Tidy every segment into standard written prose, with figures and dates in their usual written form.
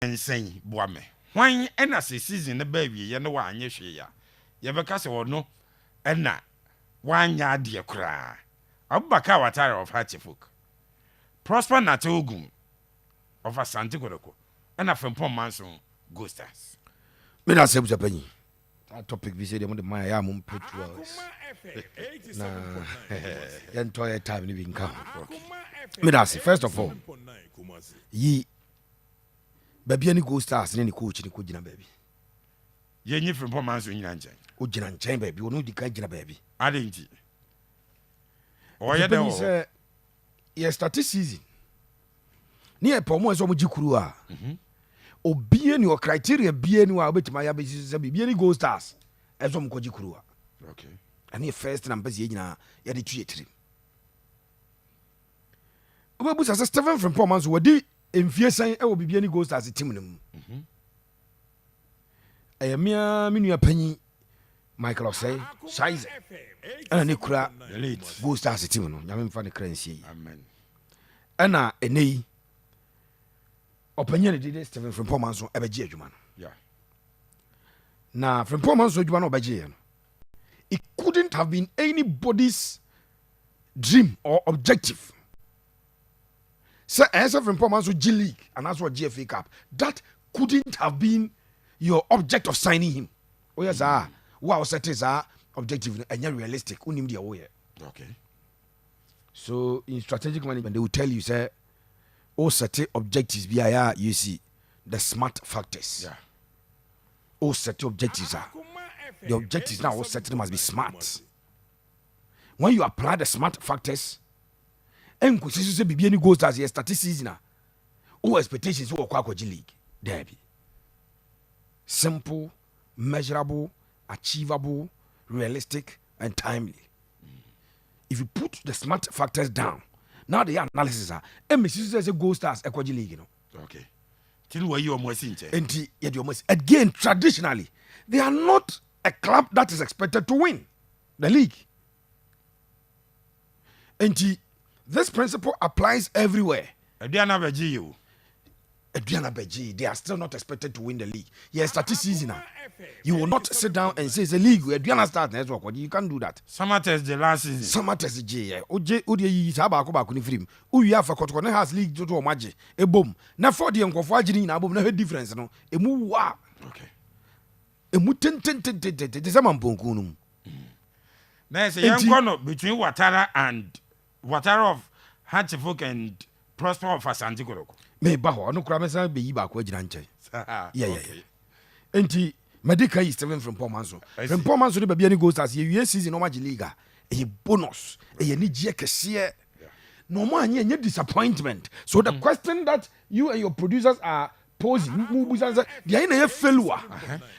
Insane, Boame. Why, and as a season, the baby, you know, one year, you have a castle or no, and not 1 year, dear cry. Abubakar Quatara of Hatchifuk. Prosper not Ogum of a Santiago, and a Frimpong Manso, Goldstars. Me na say Japan. That topic we say them the my am petrols. Na enjoy time ni bin come. Me na say first of all. Yi baby any Goldstars ni coach ni ko gina baby. Ye nyi Frimpong Manso nyina nchen. O gina nchen baby, o no di kan gina baby. Adenti. O ye de say ye start season. Ni e po mo so mo jikuru a. Obie ni o criteria bie ni wa obetima ya be se bie ni Goldstars ezo mkoji kuruwa. Okay. Ani first na mpezi nyina ya de tuetiri. Obebu sa Stephen Frimpong Manso wadi emfie san e wo bie ni Goldstars team no mu. Ayamia minu apanyi Michael Osei Shaize ana ne kura elite Goldstars team no nyame mfa ne kransie. Amen. Ana enei opinion did Stephen Frimpong Manso ebeji adwuma no. Yeah. Na Frimpong Manso adwuma no obeji no. It couldn't have been anybody's dream or objective. So as a Frimpong Manso G League and as well GFA Cup, that couldn't have been your object of signing him. Oh yes, wow, set is objective and you're realistic. Okay. So in strategic management, they will tell you, say, all certain objectives be you see the smart factors. Yeah. All certain objectives are the objectives now all certain must be smart. When you apply the smart factors, and say be any goals as your statistics now, all expectations will Kwakwa G League. There be simple, measurable, achievable, realistic, and timely. If you put the smart factors down. Now the analysis are MSC says a Goldstars Equity League, you know. Okay. Till where you are more sincere. And again, traditionally, they are not a club that is expected to win the league. And this principle applies everywhere. Adriana Beji, they are still not expected to win the league. Yes, statistics now. You will not sit down and say it's a league. Adriana start next work. You can't do that. Summer test the last season. Summer test J. Oje yi saba ko ba ko ni film. Uyi afa Kotoko has league to o maje. E bom. Na for the nkofo agini na bom na he difference no. Emu wa. Okay. Emu ten the same mponku no. There's a young corner between Quatara of Hatchifuk and Prosper of Santiago. Me ba ho no kura mesa be yi ba ko agina nche. Yeah. Enti medical is Stephen Frimpong Manso. Frimpong Manso de bia ni Goldstars ye season no Magic League a bonus a ni gie kese. No man ye disappointment. So the question that you and your producers are posing, they are in a failure.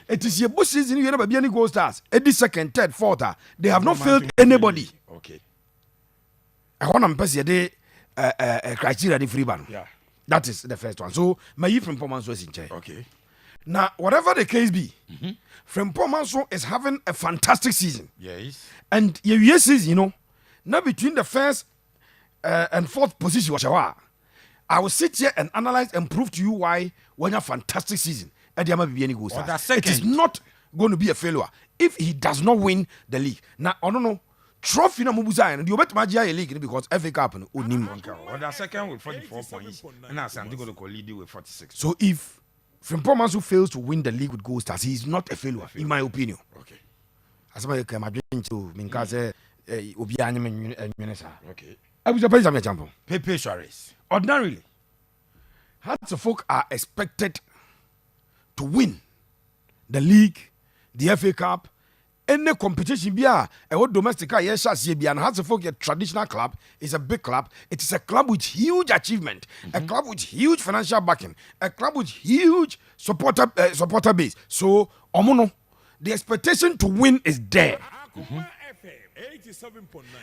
It is your boss season you never be any Goldstars. Every second, third, fourth, they have not failed anybody. Okay. I want to pass the criteria the free ban. Yeah. That is the first one. So my Frimpong Manso is in charge. Okay. Now, whatever the case be, Frimpong Manso is having a fantastic season. Yes. And your season, you know, now between the first and fourth position, I will sit here and analyze and prove to you why when a fantastic season, it is not going to be a failure if he does not win the league. Now, I don't know. Trophy na mubuza and you bet Magia league because FA Cup and or the second with 44 points and now Santiago lead with 46. So if Frimpong Manso fails to win the league with Goldstars, he is not a failure, in my opinion. Okay. As I came to Minkaze, Obiani Menesa. Okay. I was a place of example. Pepe Suarez. Ordinarily, Hearts of Folk are expected to win the league, the FA Cup, any competition a domestic yes, and Hearts of Folk, a traditional club, is a big club. It is a club with huge achievement, a club with huge financial backing, a club with huge supporter base. So, Omono, the expectation to win is there.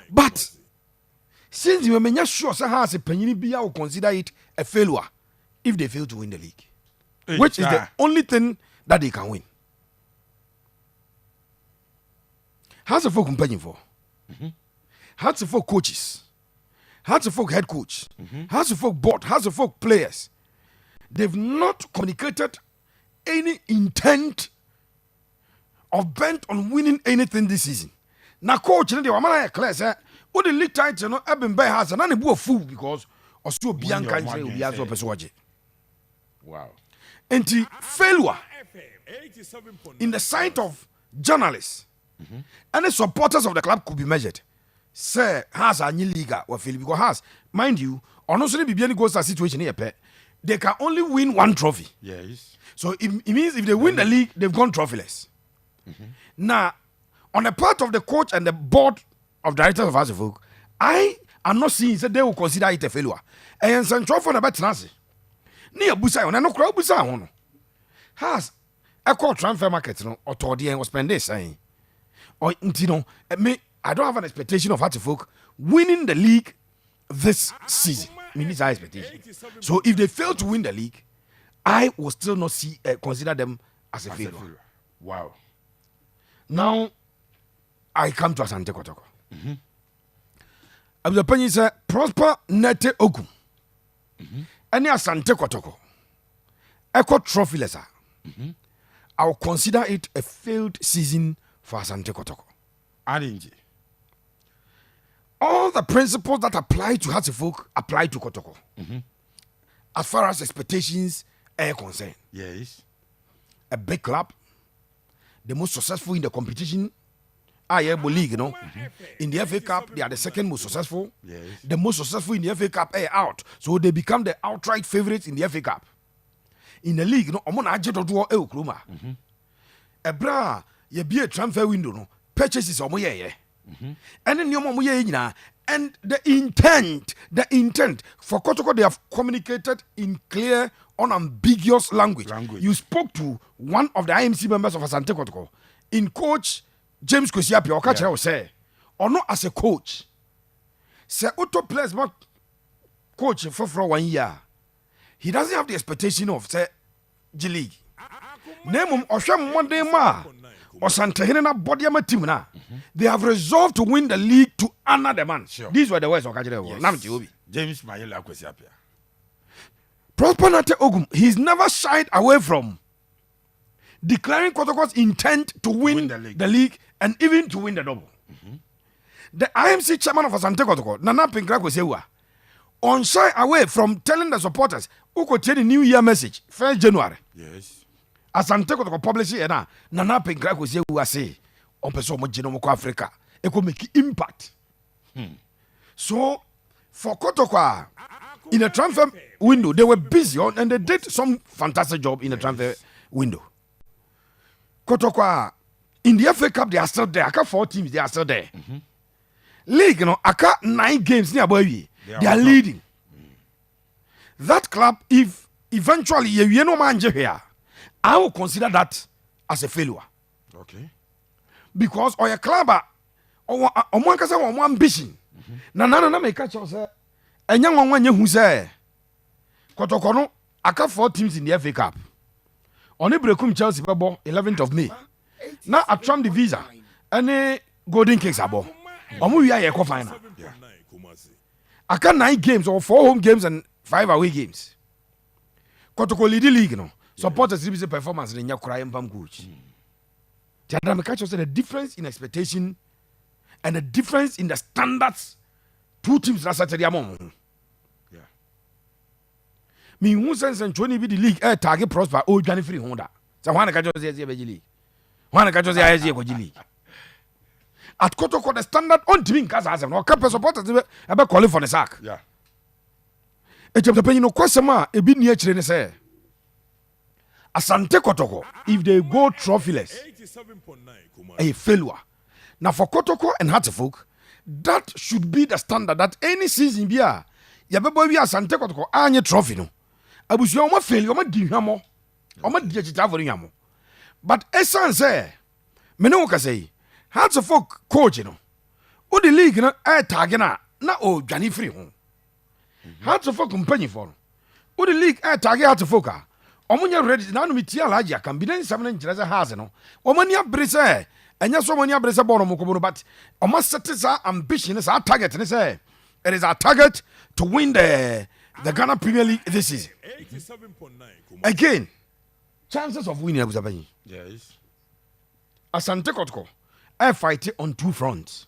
But since you are sure Hearts of Penny will consider it a failure if they fail to win the league, which is the only thing that they can win. Hearts of Folk companion for. Hearts of Folk coaches. Hearts of Folk head coach. Hearts of Folk board. Hearts of Folk players. they've not communicated any intent of bent on winning anything this season. Now, coach, they were man class. What the league title no Eben Bay has and a fool because also Bianca will be as well. Wow. And the failure in the sight of journalists and the supporters of the club could be measured. Say has a new league or Philip because has, mind you, honestly, Bibiani goes to a situation here. They can only win one trophy. Yes. So it means if they win the league, they've gone trophyless. Now, on the part of the coach and the board of directors of Asifuk, I am not seeing that they will consider it a failure. And some trophy about Nancy. Near Busa, and I know crowd Busa has a call transfer market or Tordi and was spend this saying. Or I don't have an expectation of Asifuk winning the league this season. I mean, it's our expectation. So if they fail to win the league, I will still not consider them as a failure. Wow. Now, I come to Asante Kotoko. Abubakar said, Prosper Nete Ogum. Any Asante Kotoko. Echo trophyless. I will consider it a failed season for Asante Kotoko. Arinji. All the principles that apply to Hattifuk apply to Kotoko. As far as expectations are concerned. Yes. A big club, the most successful in the competition. Ayebo League, in the FA Cup, they are the second most successful. Yes. The most successful in the FA Cup are out. So they become the outright favorites in the FA Cup. In the league, Omona Ajeto do Kruma. Ebra, ye be a transfer window, purchases omoye. And then your and the intent for Kotoko, they have communicated in clear, unambiguous language. You spoke to one of the IMC members of Asante Kotoko in coach James Kosiapi or catcher say, or not as a coach. Say auto players but coach for 1 year. He doesn't have the expectation of say G League. Name or Sham one day ma or Santa Helena Bodiama team na. They have resolved to win the league to honor the man. Sure. These were the words of Kajere. Yes. James Mayela Kosiapi. Prosper Nate Ogum, he's never shied away from declaring Kotoko's intent to win the league and even to win the double. The IMC chairman of Asante Kotoko, Nana Pinkra Kosewa, on shy away from telling the supporters who could tell the New Year message 1st January. Yes. Asante Kotoko publish it na Nana Pinkra Kosewa say on person mo Genomoko Africa. It could make impact. So for Kotoko in the transfer window, they were busy and they did some fantastic job in the transfer window. Kotoko in the FA Cup, they are still there. Aka 4 teams, they are still there. League, aka 9 games near boy. They are leading. That club, if eventually you no man here, I will consider that as a failure. Okay. Because or a club or one ambition. Na make catch us. And young one who say Kotoko no aka 4 teams in the FA Cup. Only Brekum Chelsea ball 11th of May. Now I trump the visa. Any golden cakes abo. Omu we are final. I can 9 games or 4 home games and 5 away games. Kotoko lead the league no. Supporters see performance in your crying pam coach. Tiadra catch us the difference in expectation and the difference in the standards 2 teams last Saturday among. Me who sense and 20 be the league target prosper o Johnny free Honda. So one catch us here league. One catch us here league. At Kotoko the standard on team cause has no cap supporters about calling for the sack. Yeah. E chapter penny no kwasema e bi near chire ne say. Asante Kotoko if they go trophyless a failure. Now for Kotoko and Hattifuk, that should be the standard that any season be a yabebo wi Asante Kotoko anye trophy no. Abusu o ma failure o ma di hwamo. O ma di achita for hwamo. But esan say me no ka say Hattifuk coach no. O the league no tag na o dwane free ho. Hattifuk company for. O the league tag Hattifuk omunya ready na no metia alaji akam bi den sam na nkyereze has no. Omani abrese enya so omani abrese ball no mokobo but omo set sa ambition sa target ne say it is our target to win the Ghana Premier League this season. Again, chances of winning Abuzabanyi. Yes. Asante Kotoko are fighting on two fronts.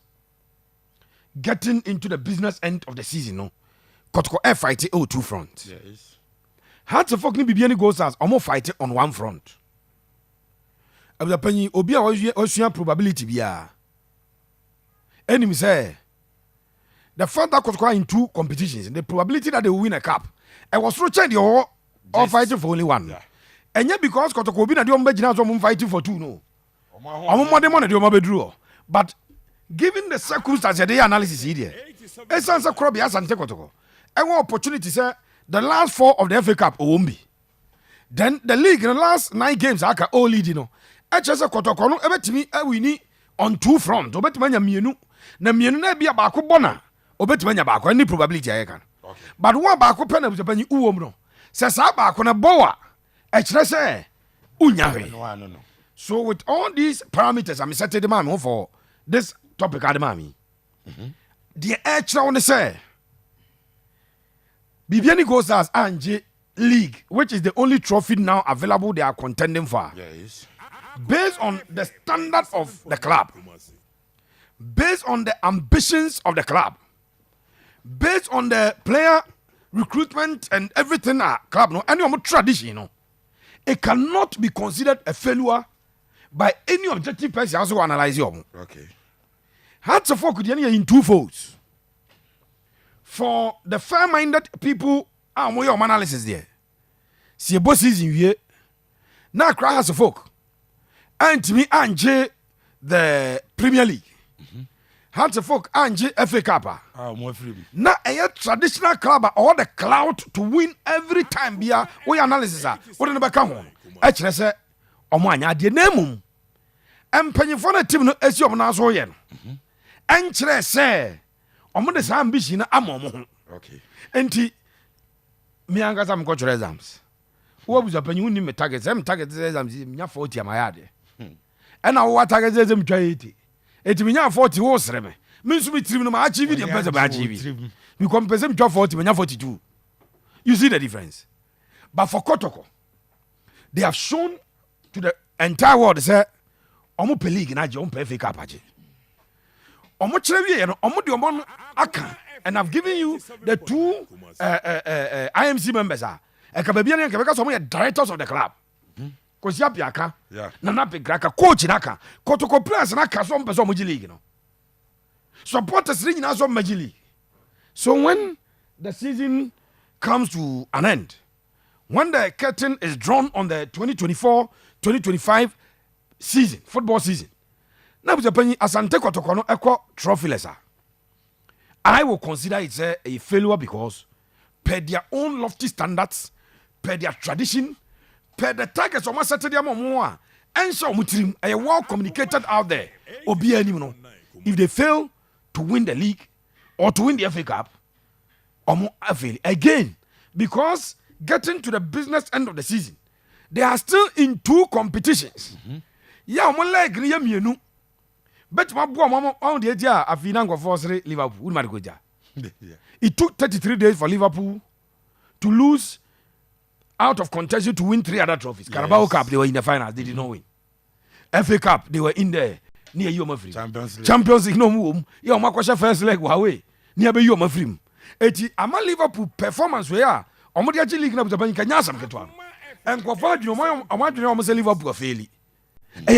Getting into the business end of the season, no. Kotoko are fighting on two fronts. Yes. Hearts of Folk ni Bibiani Goldstars almost fighting on one front. Abuzabanyi obi a osua probability biya. Enemy say the fact that Kotoko are in two competitions, the probability that they will win a cup, I was through all fighting for only one. Yeah. And yet because Kotoko be na the ombe so fighting for two, no. But given the circumstances, the analysis here, essence of crop has Asante Kotoko. And one opportunity, sir, the last 4 of the FA Cup won't be. Then the league in the last 9 games, I can all lead, you know. HS Kotoko, no, ever to me, we need on two fronts. Obet manya mienu, na mienu na be a bako bona. Obet manya bako, any probability I can. But one bako pen of the penny uomno. Says I bako na boa. HS unyawe. No. So with all these parameters, I'm setting the man for this topic at the mommy. The extra on the say, Bibiani Goldstars and League, which is the only trophy now available they are contending for. Yes. Based on the standard of the club, based on the ambitions of the club, based on the player recruitment and everything club, no, any tradition, you know, it cannot be considered a failure by any objective person also analyze you. Okay. Hearts of Folk in two folds. For the fair-minded people, we your analysis there. See a boss season here. Now cry Hearts of Folk. And to me, Anje the Premier League. Hearts of Folk, Anje FA Cup. More free. Now a traditional club or the clout to win every time. Bia we analysis what in the back come on. Actually, say. Omwanya de nemum empanyefo na team no esi omna so ye no enkyere se omo de sa ambition na amomo ho. Okay. Enti me anga sam ko chure exams wo buza panyi unni me target sem target exams nya 40 amayade ena wo target exam twa 80 eti me nya 40 wo sere me nso me trim no ma achieve the best ba achieve me compare me twa 40 me nya 42. You see the difference. But for Kotoko, they have shown to the entire world say omo pe league na je omo pe FA Cup aje omo kire wie no omo de omo aka, and I've given you the 2 IMC members eka babia ne eka so omo directors of the club Kosi Apiaka na na pegraka coach naka Kotoko players naka so omo omo league no supporters ni na so omo league. So when the season comes to an end, when the curtain is drawn on the 2024-2025 season, football season, now Asante Kotoko no equal trophyless. I will consider it a failure because per their own lofty standards, per their tradition, per the targets of my Saturday more, and so mutrim a well communicated out there. Obi no. If they fail to win the league or to win the FA Cup, fail again because getting to the business end of the season, they are still in 2 competitions. Yeah, I'm like mienu. But my boy, mama, on the idea of Finango Force Liverpool. It took 33 days for Liverpool to lose out of contention to win 3 other trophies. Yes. Carabao Cup, they were in the finals, they did not win. FA Cup, they were in there near you, free. Champions League, no move. You are first leg, Huawei, near you, my free. Eti ama Liverpool performance where omo de league na butabani kanya sam ketwa and kwafadi omo amadwene omo say Liverpool fail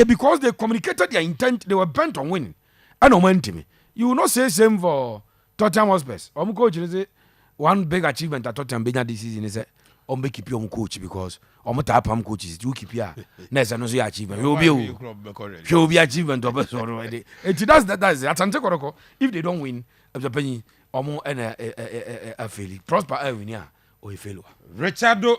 because they communicated their intent, they were bent on winning and omo ntimi. You will not say same for Tottenham Hotspur. Omo coach say one big achievement at Tottenham benya this season is omo keep your coach because omo tap am coaches you keep here next no so achievement you will be achievement of so already. That's Asante Kotoko. If they don't win butabani omo and a failure prosper win or a failure. Richardo